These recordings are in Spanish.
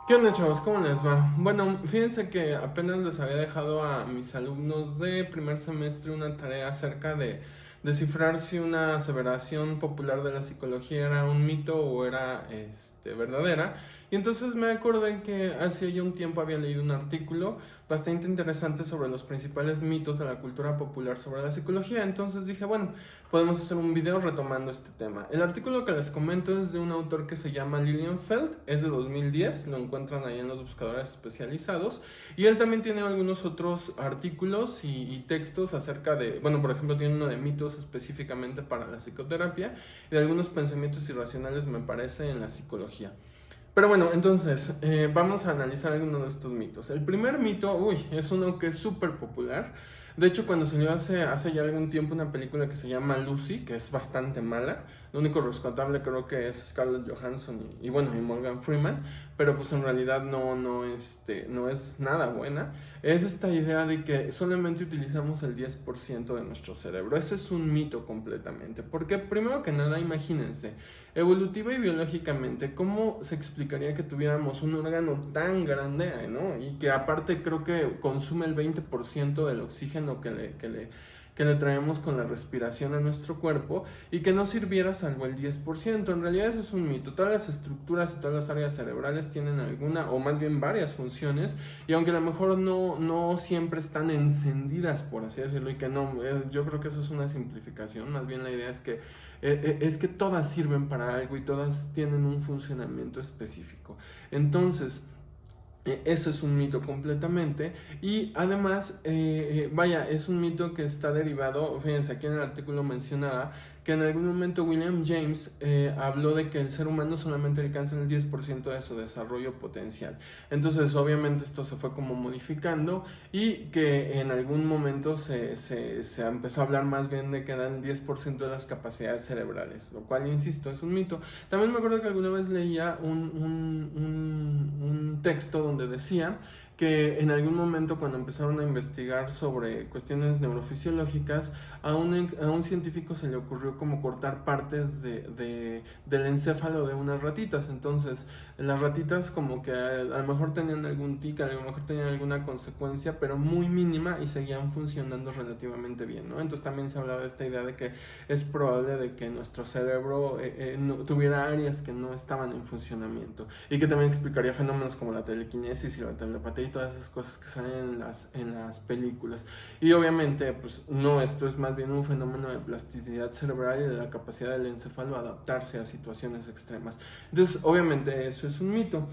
¿Qué onda, chavos? ¿Cómo les va? Bueno, fíjense que apenas les había dejado a mis alumnos de primer semestre una tarea acerca de descifrar si una aseveración popular de la psicología era un mito o era verdadera. Y entonces me acordé que hace ya un tiempo había leído un artículo bastante interesante sobre los principales mitos de la cultura popular sobre la psicología. Entonces dije, bueno, podemos hacer un video retomando este tema. El artículo que les comento es de un autor que se llama Lilienfeld, es de 2010, lo encuentran ahí en los buscadores especializados, y él también tiene algunos otros artículos y textos acerca de, bueno, por ejemplo, tiene uno de mitos específicamente para la psicoterapia y de algunos pensamientos irracionales, me parece, en la psicología. Pero bueno, entonces, vamos a analizar algunos de estos mitos. El primer mito, es uno que es súper popular. De hecho, cuando salió hace ya algún tiempo una película que se llama Lucy, que es bastante mala, lo único rescatable creo que es Scarlett Johansson y bueno, y Morgan Freeman, pero pues en realidad no es nada buena. Es esta idea de que solamente utilizamos el 10% de nuestro cerebro. Ese es un mito completamente, porque primero que nada, imagínense, evolutiva y biológicamente, ¿cómo se explicaría que tuviéramos un órgano tan grande, ¿no? Y que aparte creo que consume el 20% del oxígeno que le traemos con la respiración a nuestro cuerpo y que no sirviera salvo el 10%? En realidad eso es un mito. Todas las estructuras y todas las áreas cerebrales tienen alguna o más bien varias funciones, y aunque a lo mejor no siempre están encendidas, por así decirlo, y que no, yo creo que eso es una simplificación. Más bien la idea es que todas sirven para algo y todas tienen un funcionamiento específico. Entonces, eso es un mito completamente, y además, vaya, es un mito que está derivado, fíjense, aquí en el artículo mencionaba que en algún momento William James habló de que el ser humano solamente alcanza el 10% de su desarrollo potencial. Entonces, obviamente esto se fue como modificando, y que en algún momento se empezó a hablar más bien de que eran el 10% de las capacidades cerebrales, lo cual, insisto, es un mito. También me acuerdo que alguna vez leía un texto donde decía que en algún momento, cuando empezaron a investigar sobre cuestiones neurofisiológicas, a un científico se le ocurrió como cortar partes del encéfalo de unas ratitas. Entonces las ratitas como que a lo mejor tenían algún tic, a lo mejor tenían alguna consecuencia, pero muy mínima, y seguían funcionando relativamente bien, ¿no? Entonces también se hablaba de esta idea de que es probable de que nuestro cerebro no, tuviera áreas que no estaban en funcionamiento, y que también explicaría fenómenos como la telequinesis y la telepatía y todas esas cosas que salen en las películas. Y obviamente, pues no, esto es más bien un fenómeno de plasticidad cerebral y de la capacidad del encéfalo a adaptarse a situaciones extremas. Entonces, obviamente, eso es un mito.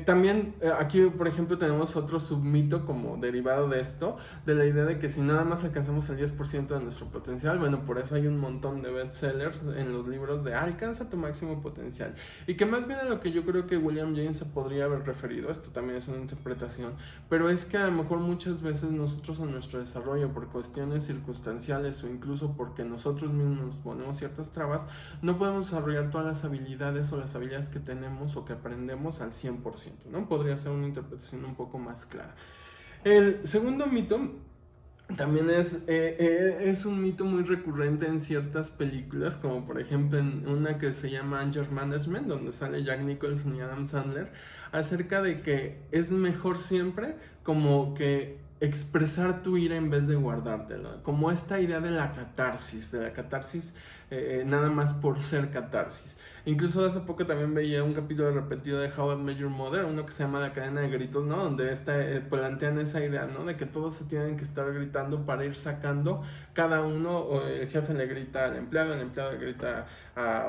También aquí, por ejemplo, tenemos otro submito como derivado de esto, de la idea de que si nada más alcanzamos el 10% de nuestro potencial, bueno, por eso hay un montón de bestsellers en los libros de alcanza tu máximo potencial, y que más bien a lo que yo creo que William James se podría haber referido, esto también es una interpretación, pero es que a lo mejor muchas veces nosotros en nuestro desarrollo, por cuestiones circunstanciales o incluso porque nosotros mismos nos ponemos ciertas trabas, no podemos desarrollar todas las habilidades o las habilidades que tenemos o que aprendemos al 100%, ¿no? Podría ser una interpretación un poco más clara. El segundo mito también es un mito muy recurrente en ciertas películas, como por ejemplo en una que se llama Anger Management, donde sale Jack Nicholson y Adam Sandler, acerca de que es mejor siempre como que expresar tu ira en vez de guardártela, como esta idea de la catarsis nada más por ser catarsis. Incluso hace poco también veía un capítulo repetido de How I Met Your Mother, uno que se llama La Cadena de Gritos, ¿no? Donde plantean esa idea, ¿no? De que todos se tienen que estar gritando para ir sacando cada uno, o el jefe le grita al empleado, el empleado le grita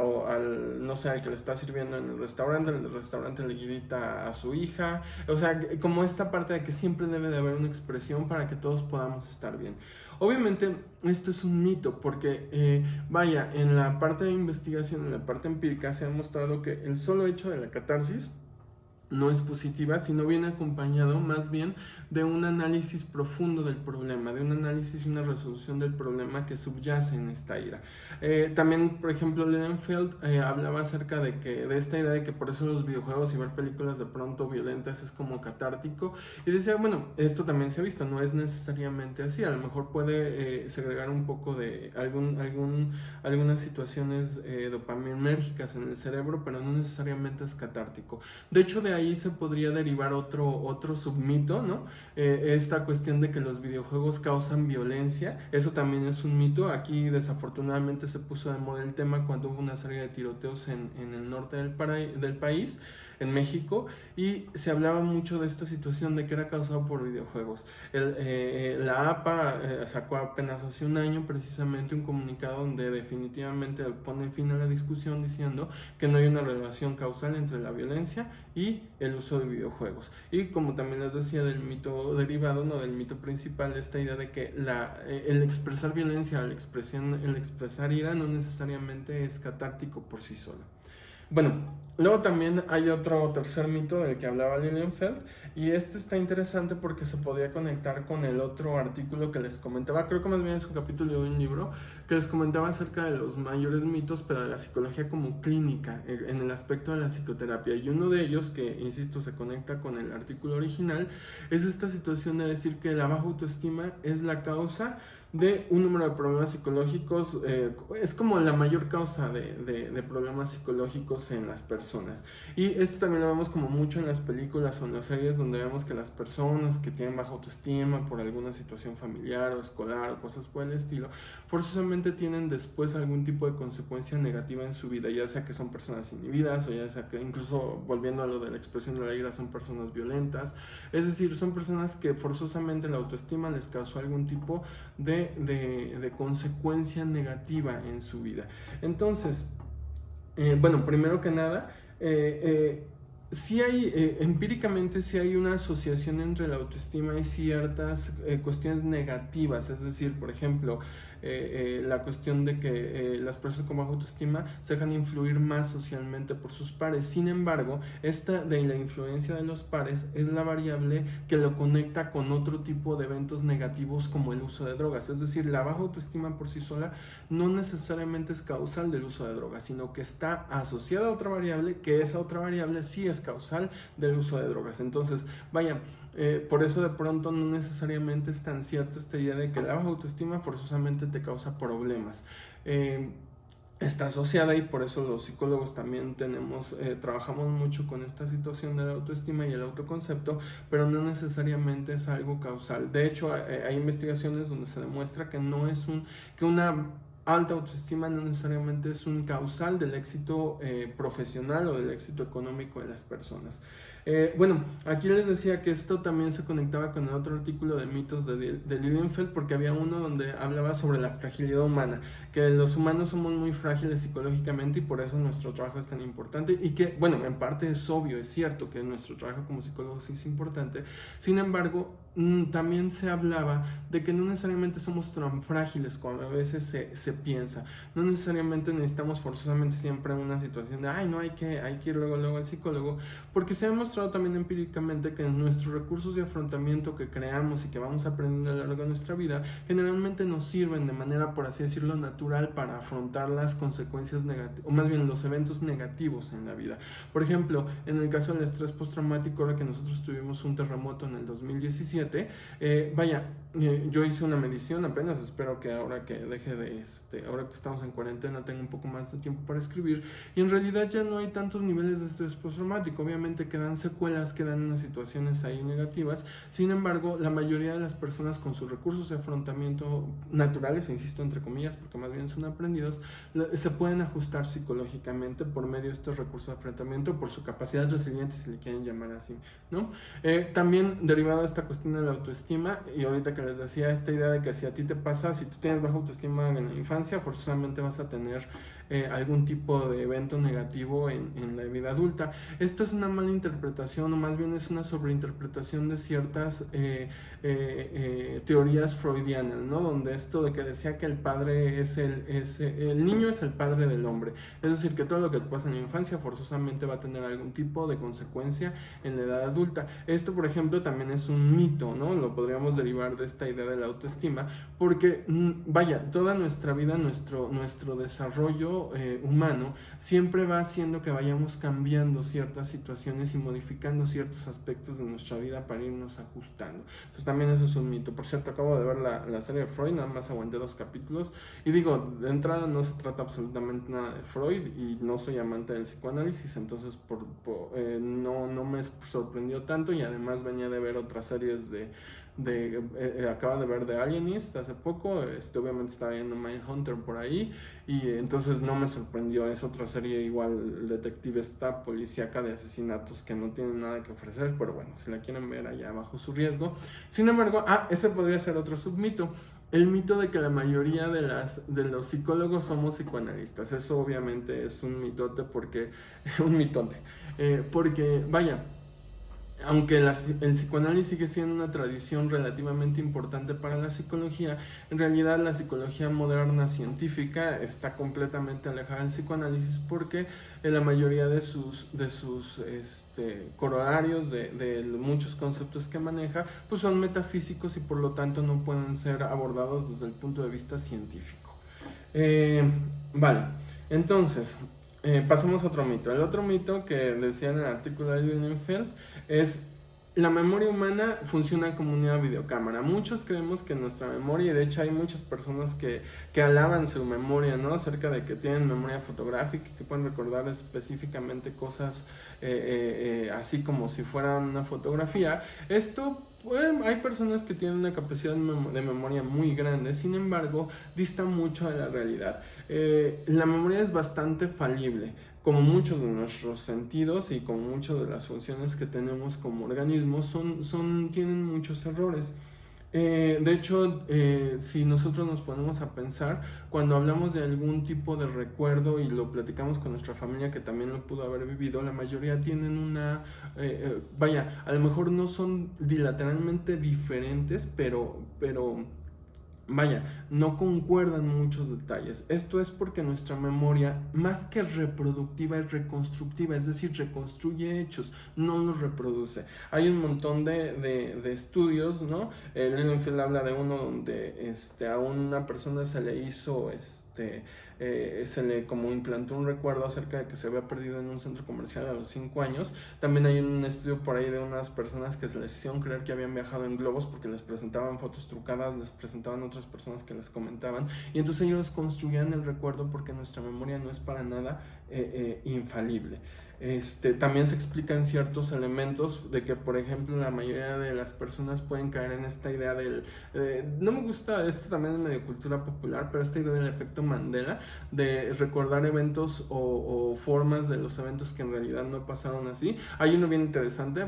o al, no sé, al que le está sirviendo en el restaurante le grita a su hija. O sea, como esta parte de que siempre debe de haber una expresión para que todos podamos estar bien. Obviamente esto es un mito porque, vaya, en la parte de investigación, en la parte empírica, se ha mostrado que el solo hecho de la catarsis no es positiva, sino viene acompañado más bien de un análisis profundo del problema, de un análisis y una resolución del problema que subyace en esta ira. También, por ejemplo, Lilienfeld hablaba acerca de esta idea de que por eso los videojuegos y ver películas de pronto violentas es como catártico, y decía, bueno, esto también se ha visto, no es necesariamente así, a lo mejor puede segregar un poco de algunas situaciones dopaminérgicas en el cerebro, pero no necesariamente es catártico. De hecho, de ahí se podría derivar otro submito, ¿no? Esta cuestión de que los videojuegos causan violencia, eso también es un mito. Aquí desafortunadamente se puso de moda el tema cuando hubo una serie de tiroteos en el norte del país, en México, y se hablaba mucho de esta situación de que era causado por videojuegos. La APA sacó apenas hace un año precisamente un comunicado donde definitivamente pone fin a la discusión diciendo que no hay una relación causal entre la violencia y el uso de videojuegos. Y como también les decía, del mito derivado, no del mito principal, esta idea de que el expresar violencia, el expresar ira no necesariamente es catártico por sí solo. Bueno, luego también hay otro tercer mito del que hablaba Lilienfeld, y este está interesante porque se podía conectar con el otro artículo que les comentaba, creo que más bien es un capítulo de un libro que les comentaba acerca de los mayores mitos, pero de la psicología como clínica, en el aspecto de la psicoterapia. Y uno de ellos, que insisto se conecta con el artículo original, es esta situación de decir que la baja autoestima es la causa de un número de problemas psicológicos, es como la mayor causa de problemas psicológicos en las personas. Y esto también lo vemos como mucho en las películas o en las series, donde vemos que las personas que tienen baja autoestima por alguna situación familiar o escolar o cosas por el estilo, forzosamente tienen después algún tipo de consecuencia negativa en su vida, ya sea que son personas inhibidas o ya sea que, incluso volviendo a lo de la expresión de la ira, son personas violentas. Es decir, son personas que forzosamente la autoestima les causó algún tipo de consecuencia negativa en su vida. Entonces, bueno, primero que nada, sí hay, empíricamente sí hay una asociación entre la autoestima y ciertas cuestiones negativas. Es decir, por ejemplo, la cuestión de que las personas con baja autoestima se dejan influir más socialmente por sus pares. Sin embargo, esta de la influencia de los pares es la variable que lo conecta con otro tipo de eventos negativos como el uso de drogas. Es decir, la baja autoestima por sí sola no necesariamente es causal del uso de drogas, sino que está asociada a otra variable, que esa otra variable sí es causal del uso de drogas. Entonces, vaya, por eso de pronto no necesariamente es tan cierto esta idea de que la baja autoestima forzosamente te causa problemas. Está asociada, y por eso los psicólogos también trabajamos mucho con esta situación de la autoestima y el autoconcepto, pero no necesariamente es algo causal. De hecho, hay investigaciones donde se demuestra que una alta autoestima no necesariamente es un causal del éxito profesional o del éxito económico de las personas. Bueno, aquí les decía que esto también se conectaba con el otro artículo de mitos de Lilienfeld, porque había uno donde hablaba sobre la fragilidad humana, que los humanos somos muy frágiles psicológicamente y por eso nuestro trabajo es tan importante, y que, bueno, en parte es obvio, es cierto que nuestro trabajo como psicólogos sí es importante. Sin embargo, también se hablaba de que no necesariamente somos tan frágiles como a veces se piensa. No necesariamente necesitamos forzosamente siempre una situación de, ay, no, hay que ir luego al psicólogo, porque se ha demostrado también empíricamente que nuestros recursos de afrontamiento que creamos y que vamos aprendiendo a lo largo de nuestra vida generalmente nos sirven de manera, por así decirlo, natural para afrontar las consecuencias negativas, o más bien los eventos negativos en la vida. Por ejemplo, en el caso del estrés postraumático, ahora que nosotros tuvimos un terremoto en el 2017, yo hice una medición apenas, espero que ahora que ahora que estamos en cuarentena tenga un poco más de tiempo para escribir, y en realidad ya no hay tantos niveles de estrés postraumático. Obviamente quedan secuelas, quedan unas situaciones ahí negativas. Sin embargo, la mayoría de las personas con sus recursos de afrontamiento naturales, insisto entre comillas porque más bien son aprendidos, se pueden ajustar psicológicamente por medio de estos recursos de afrontamiento, por su capacidad resiliente, si le quieren llamar así, ¿no? También derivado de esta cuestión de la autoestima, y ahorita que les decía esta idea de que si a ti te pasa, si tú tienes baja autoestima en la infancia, forzosamente vas a tener algún tipo de evento negativo en la vida adulta. Esto es una mala interpretación, o más bien es una sobreinterpretación de ciertas teorías freudianas, ¿no? Donde esto de que decía que el padre el niño es el padre del hombre, es decir, que todo lo que te pasa en la infancia forzosamente va a tener algún tipo de consecuencia en la edad adulta. Esto, por ejemplo, también es un mito, ¿no? Lo podríamos derivar de esta idea de la autoestima, porque vaya, toda nuestra vida, nuestro desarrollo humano siempre va haciendo que vayamos cambiando ciertas situaciones y modificando ciertos aspectos de nuestra vida para irnos ajustando. Entonces también eso es un mito. Por cierto, acabo de ver la serie de Freud, nada más aguanté 2 capítulos, y digo, de entrada no se trata absolutamente nada de Freud, y no soy amante del psicoanálisis, entonces no me sorprendió tanto, y además venía de ver otras series acaba de ver The Alienist hace poco, obviamente estaba viendo Mindhunter por ahí, y entonces no me sorprendió. Es otra serie igual detective, está policíaca, de asesinatos, que no tiene nada que ofrecer, pero bueno, si la quieren ver, allá bajo su riesgo. Sin embargo, ese podría ser otro submito, el mito de que la mayoría de los psicólogos somos psicoanalistas. Eso obviamente es un mitote, porque porque vaya, aunque el psicoanálisis sigue siendo una tradición relativamente importante para la psicología, en realidad la psicología moderna científica está completamente alejada del psicoanálisis, porque la mayoría de sus corolarios de muchos conceptos que maneja pues son metafísicos, y por lo tanto no pueden ser abordados desde el punto de vista científico. Vale, entonces pasemos a otro mito. El otro mito que decía en el artículo de Lilienfeld es: la memoria humana funciona como una videocámara. Muchos creemos que nuestra memoria, y de hecho hay muchas personas que alaban su memoria, ¿no? Acerca de que tienen memoria fotográfica, que pueden recordar específicamente cosas así como si fueran una fotografía. Esto, hay personas que tienen una capacidad de memoria muy grande, sin embargo, dista mucho de la realidad. La memoria es bastante falible, como muchos de nuestros sentidos y como muchas de las funciones que tenemos como organismos, tienen muchos errores. De hecho, si nosotros nos ponemos a pensar, cuando hablamos de algún tipo de recuerdo y lo platicamos con nuestra familia que también lo pudo haber vivido, la mayoría tienen vaya, a lo mejor no son bilateralmente diferentes, pero vaya, no concuerdan muchos detalles. Esto es porque nuestra memoria, más que reproductiva, es reconstructiva, es decir, reconstruye hechos, no los reproduce. Hay un montón de estudios, ¿no? Lilienfeld habla de uno donde a una persona se le hizo se le como implantó un recuerdo acerca de que se había perdido en un centro comercial a los 5 años. También hay un estudio por ahí de unas personas que se les hicieron creer que habían viajado en globos, porque les presentaban fotos trucadas, les presentaban otras personas que les comentaban, y entonces ellos construían el recuerdo, porque nuestra memoria no es para nada infalible. También se explican ciertos elementos de que, por ejemplo, la mayoría de las personas pueden caer en esta idea no me gusta, esto también es medio cultura popular, pero esta idea del efecto Mandela, de recordar eventos o formas de los eventos que en realidad no pasaron así. Hay uno bien interesante,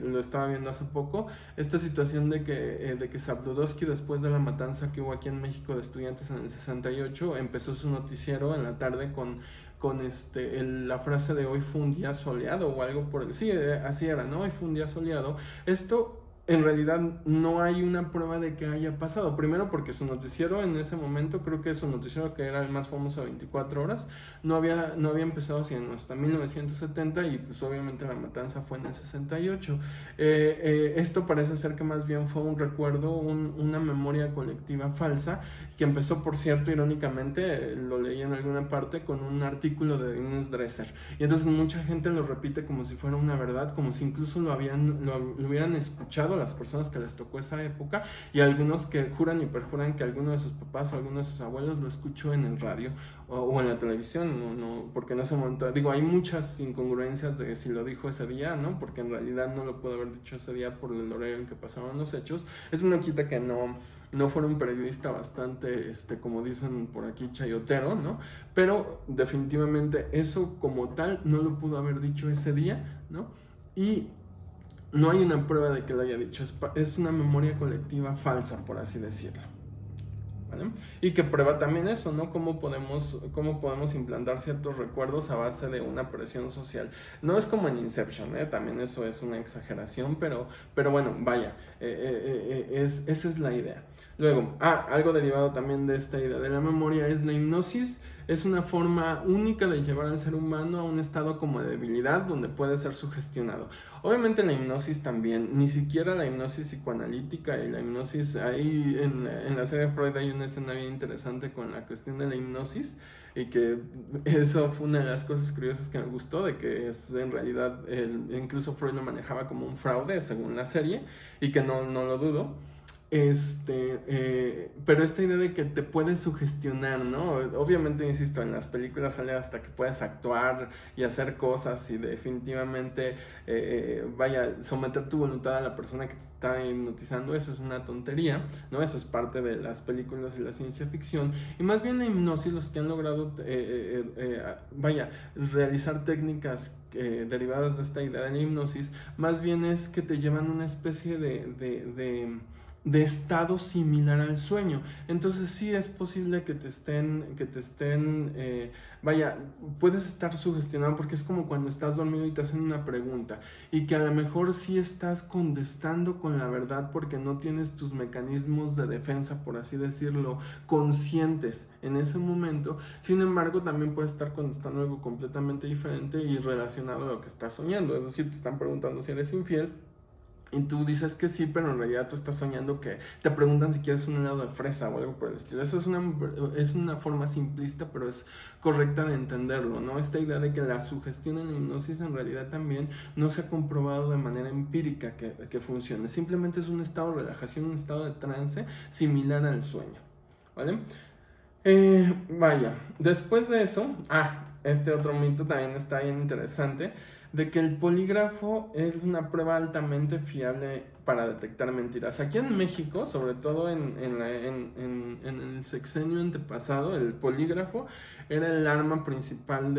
lo estaba viendo hace poco, esta situación de que Zabludovsky, después de la matanza que hubo aquí en México de estudiantes en el 68, empezó su noticiero en la tarde con la frase de: hoy fue un día soleado, o algo por el... Sí, así era, ¿no? Hoy fue un día soleado. Esto en realidad no hay una prueba de que haya pasado. Primero, porque su noticiero en ese momento, creo que su noticiero, que era el más famoso, 24 horas, no había empezado sino hasta 1970, y pues obviamente la matanza fue en el 68. Esto parece ser que más bien fue un recuerdo, una memoria colectiva falsa, que empezó, por cierto, irónicamente, lo leí en alguna parte, con un artículo de Ines Dresser, y entonces mucha gente lo repite como si fuera una verdad, como si incluso lo hubieran escuchado las personas que les tocó esa época, y algunos que juran y perjuran que alguno de sus papás o alguno de sus abuelos lo escuchó en el radio o en la televisión, porque en ese momento, hay muchas incongruencias de si lo dijo ese día, ¿no? Porque en realidad no lo pudo haber dicho ese día por el horario en que pasaron los hechos. Eso no quita que no fuera un periodista bastante, como dicen por aquí, chayotero, ¿no? Pero definitivamente eso como tal no lo pudo haber dicho ese día, ¿no? Y no hay una prueba de que lo haya dicho, es una memoria colectiva falsa, por así decirlo, ¿vale? Y que prueba también eso, ¿no? Cómo podemos implantar ciertos recuerdos a base de una presión social. No es como en Inception, también eso es una exageración, pero bueno, vaya, esa es la idea. Luego, algo derivado también de esta idea de la memoria es la hipnosis. Es una forma única de llevar al ser humano a un estado como de debilidad, donde puede ser sugestionado. Obviamente la hipnosis también, ni siquiera la hipnosis psicoanalítica y la hipnosis, ahí en la serie de Freud hay una escena bien interesante con la cuestión de la hipnosis, y que eso fue una de las cosas curiosas que me gustó, de que en realidad incluso Freud lo manejaba como un fraude según la serie, y que no lo dudo. Pero esta idea de que te puedes sugestionar, ¿no? Obviamente, insisto, en las películas sale hasta que puedes actuar y hacer cosas y definitivamente, someter tu voluntad a la persona que te está hipnotizando, eso es una tontería, ¿no? Eso es parte de las películas y la ciencia ficción. Y más bien la hipnosis, los que han logrado, realizar técnicas derivadas de esta idea de la hipnosis, más bien es que te llevan a una especie de estado similar al sueño. Entonces sí es posible que te estén, puedes estar sugestionado, porque es como cuando estás dormido y te hacen una pregunta y que a lo mejor sí estás contestando con la verdad porque no tienes tus mecanismos de defensa, por así decirlo, conscientes en ese momento. Sin embargo, también puedes estar contestando algo completamente diferente y relacionado a lo que estás soñando. Es decir, te están preguntando si eres infiel y tú dices que sí, pero en realidad tú estás soñando que te preguntan si quieres un helado de fresa o algo por el estilo. Eso es una forma simplista, pero es correcta de entenderlo, ¿no? Esta idea de que la sugestión en la hipnosis en realidad también no se ha comprobado de manera empírica que funcione. Simplemente es un estado de relajación, un estado de trance similar al sueño, ¿vale? Después de eso, este otro mito también está bien interesante, de que el polígrafo es una prueba altamente fiable para detectar mentiras. Aquí en México, sobre todo en el sexenio antepasado, el polígrafo era el arma principal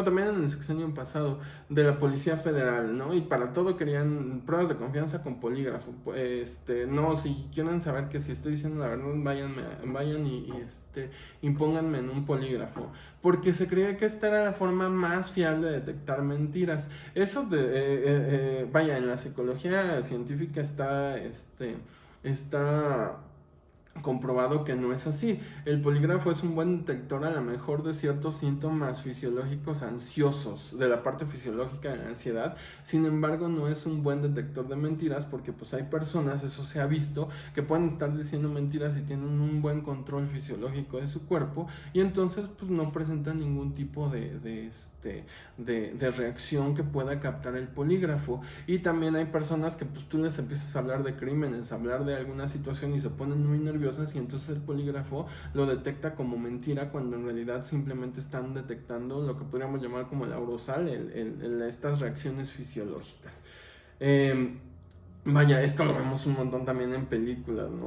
también en el sexenio pasado, de la Policía Federal, ¿no? Y para todo querían pruebas de confianza con polígrafo. No, si quieren saber que si estoy diciendo la verdad, vayan y impónganme en un polígrafo, porque se creía que esta era la forma más fiable de detectar mentiras. Eso en la psicología científica está comprobado que no es así. El polígrafo es un buen detector a lo mejor de ciertos síntomas fisiológicos ansiosos, de la parte fisiológica de la ansiedad. Sin embargo, no es un buen detector de mentiras, porque pues hay personas, eso se ha visto, que pueden estar diciendo mentiras y tienen un buen control fisiológico de su cuerpo, y entonces pues no presentan ningún tipo de reacción que pueda captar el polígrafo. Y también hay personas que pues tú les empiezas a hablar de crímenes, hablar de alguna situación y se ponen muy nerviosas, y entonces el polígrafo lo detecta como mentira, cuando en realidad simplemente están detectando lo que podríamos llamar como el aurosal, estas reacciones fisiológicas. Esto lo vemos un montón también en películas, ¿no?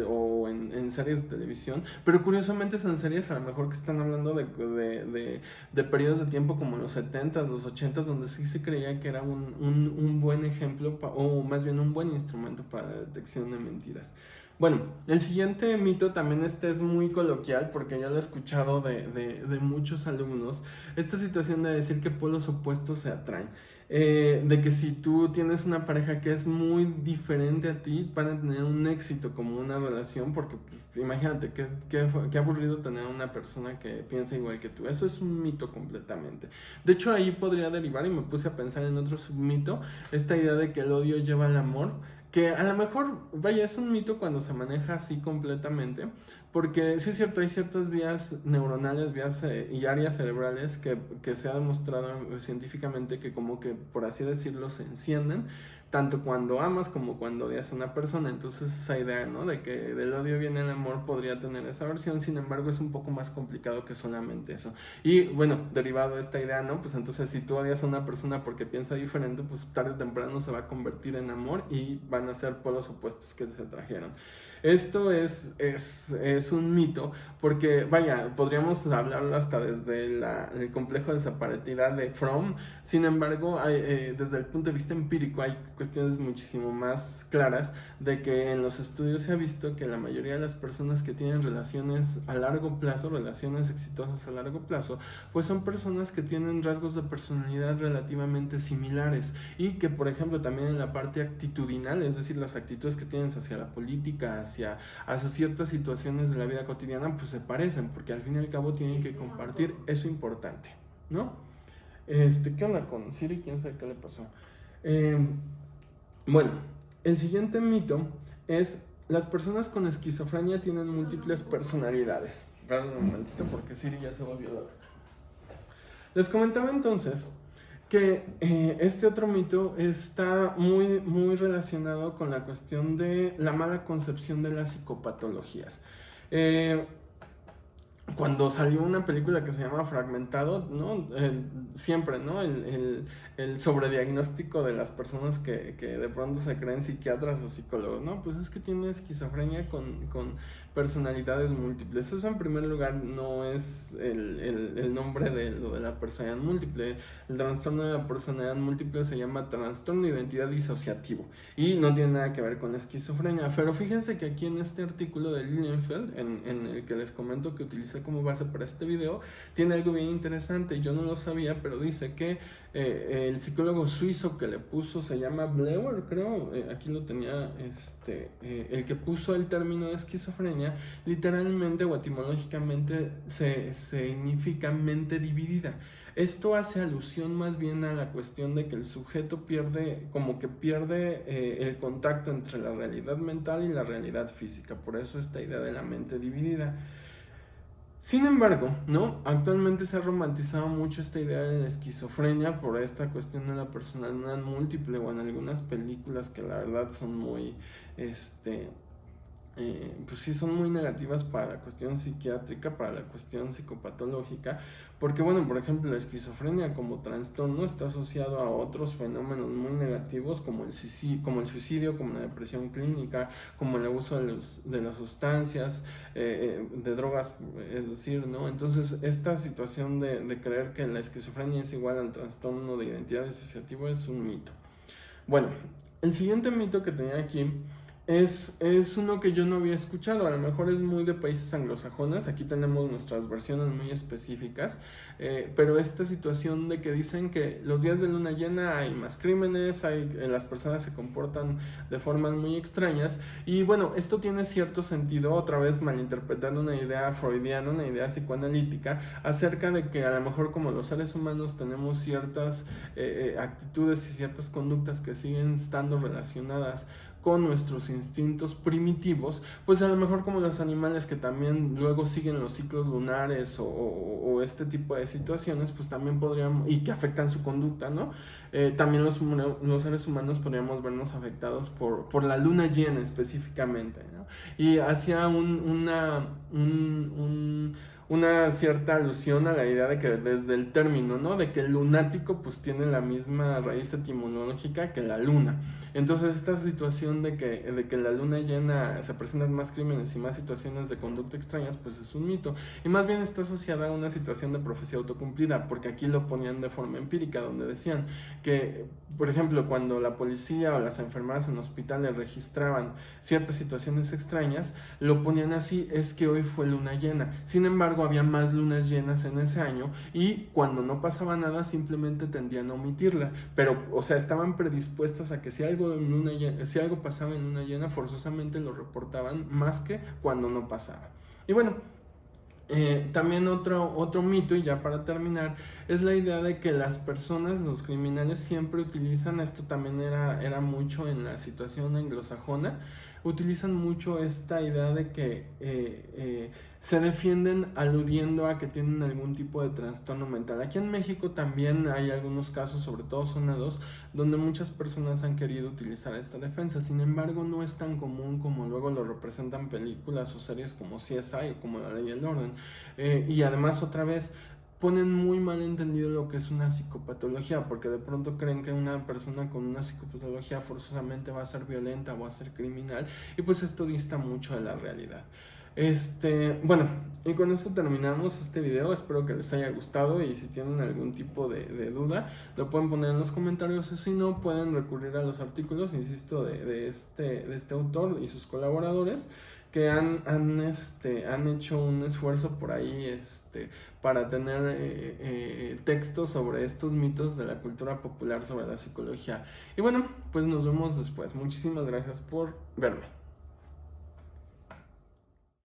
O en series de televisión, pero curiosamente son series a lo mejor que están hablando de periodos de tiempo como los 70s, los 80s, donde sí se creía que era un buen ejemplo, o más bien un buen instrumento para la detección de mentiras. Bueno, el siguiente mito también es muy coloquial, porque yo lo he escuchado de muchos alumnos, esta situación de decir que polos opuestos se atraen. De que si tú tienes una pareja que es muy diferente a ti, van a tener un éxito como una relación, porque pues, imagínate qué aburrido tener una persona que piensa igual que tú. Eso es un mito completamente. De hecho, ahí podría derivar, y me puse a pensar en otro submito, esta idea de que el odio lleva al amor, que a lo mejor, es un mito cuando se maneja así completamente, porque sí es cierto, hay ciertas vías neuronales, vías y áreas cerebrales que se ha demostrado científicamente que, como que, por así decirlo, se encienden tanto cuando amas como cuando odias a una persona. Entonces esa idea, ¿no?, de que del odio viene el amor podría tener esa versión. Sin embargo, es un poco más complicado que solamente eso. Y bueno, derivado de esta idea, ¿no?, pues entonces si tú odias a una persona porque piensa diferente, pues tarde o temprano se va a convertir en amor y van a ser polos opuestos que se atrajeron. Esto es un mito, porque podríamos hablarlo hasta desde el complejo de desaparatidad de Fromm. Sin embargo, desde el punto de vista empírico hay cuestiones muchísimo más claras de que en los estudios se ha visto que la mayoría de las personas que tienen relaciones a largo plazo, relaciones exitosas a largo plazo, pues son personas que tienen rasgos de personalidad relativamente similares, y que, por ejemplo, también en la parte actitudinal, es decir, las actitudes que tienes hacia la política, hacia ciertas situaciones de la vida cotidiana, pues se parecen, porque al fin y al cabo tienen que compartir eso importante, ¿no? ¿Qué onda con Siri? ¿Quién sabe qué le pasó? Bueno, el siguiente mito es: las personas con esquizofrenia tienen múltiples personalidades. Esperen un momentito porque Siri ya se volvió loca. Les comentaba entonces que este otro mito está muy relacionado con la cuestión de la mala concepción de las psicopatologías. Cuando salió una película que se llama Fragmentado, ¿no? Siempre, ¿no? El sobrediagnóstico de las personas que de pronto se creen psiquiatras o psicólogos, ¿no? Pues es que tiene esquizofrenia con personalidades múltiples. Eso en primer lugar no es el nombre de lo de la personalidad múltiple. El trastorno de la personalidad múltiple se llama trastorno de identidad disociativo y no tiene nada que ver con la esquizofrenia. Pero fíjense que aquí en este artículo de Lilienfeld, en el que les comento que utilicé como base para este video, tiene algo bien interesante. Yo no lo sabía, pero dice que el psicólogo suizo que le puso, se llama Bleuer, creo, aquí lo tenía, el que puso el término de esquizofrenia, literalmente o etimológicamente significa mente dividida. Esto hace alusión más bien a la cuestión de que el sujeto pierde el contacto entre la realidad mental y la realidad física, por eso esta idea de la mente dividida. Sin embargo, ¿no? Actualmente se ha romantizado mucho esta idea de la esquizofrenia por esta cuestión de la personalidad múltiple, o en algunas películas que la verdad son muy, pues sí, son muy negativas para la cuestión psiquiátrica, para la cuestión psicopatológica, porque bueno, por ejemplo, la esquizofrenia como trastorno está asociado a otros fenómenos muy negativos como el suicidio, como la depresión clínica, como el abuso de las sustancias, de drogas, es decir, ¿no? Entonces, esta situación de creer que la esquizofrenia es igual al trastorno de identidad disociativo es un mito. Bueno, el siguiente mito que tenía aquí es uno que yo no había escuchado, a lo mejor es muy de países anglosajones, aquí tenemos nuestras versiones muy específicas, pero esta situación de que dicen que los días de luna llena hay más crímenes, las personas se comportan de formas muy extrañas, y bueno, esto tiene cierto sentido, otra vez malinterpretando una idea freudiana, una idea psicoanalítica, acerca de que a lo mejor como los seres humanos tenemos ciertas actitudes y ciertas conductas que siguen estando relacionadas con nuestros instintos primitivos, pues a lo mejor como los animales que también luego siguen los ciclos lunares o este tipo de situaciones, pues también podríamos, y que afectan su conducta, ¿no? También los seres humanos podríamos vernos afectados por la luna llena específicamente, ¿no? Y hacía una cierta alusión a la idea de que desde el término, ¿no? De que el lunático pues tiene la misma raíz etimológica que la luna. Entonces esta situación de que la luna llena se presentan más crímenes y más situaciones de conducta extrañas, pues es un mito. Y más bien está asociada a una situación de profecía autocumplida, porque aquí lo ponían de forma empírica, donde decían que, por ejemplo, cuando la policía o las enfermeras en hospitales registraban ciertas situaciones extrañas, lo ponían así: es que hoy fue luna llena. Sin embargo, había más lunas llenas en ese año y cuando no pasaba nada simplemente tendían a omitirla, pero o sea, estaban predispuestas a que si algo pasaba en luna llena forzosamente lo reportaban, más que cuando no pasaba. Y bueno, también otro mito, y ya para terminar, es la idea de que las personas, los criminales, siempre utilizan, esto también era mucho en la situación anglosajona, utilizan mucho esta idea de que se defienden aludiendo a que tienen algún tipo de trastorno mental. Aquí en México también hay algunos casos, sobre todo sonados, donde muchas personas han querido utilizar esta defensa. Sin embargo, no es tan común como luego lo representan películas o series como CSI o como La Ley y el Orden. Y además, otra vez, ponen muy mal entendido lo que es una psicopatología, porque de pronto creen que una persona con una psicopatología forzosamente va a ser violenta o va a ser criminal, y pues esto dista mucho de la realidad. Bueno, y con esto terminamos este video. Espero que les haya gustado, y si tienen algún tipo de duda lo pueden poner en los comentarios, o si no pueden recurrir a los artículos, insisto, de este autor y sus colaboradores, que han hecho un esfuerzo por ahí para tener textos sobre estos mitos de la cultura popular sobre la psicología. Y bueno, pues nos vemos después. Muchísimas gracias por verme.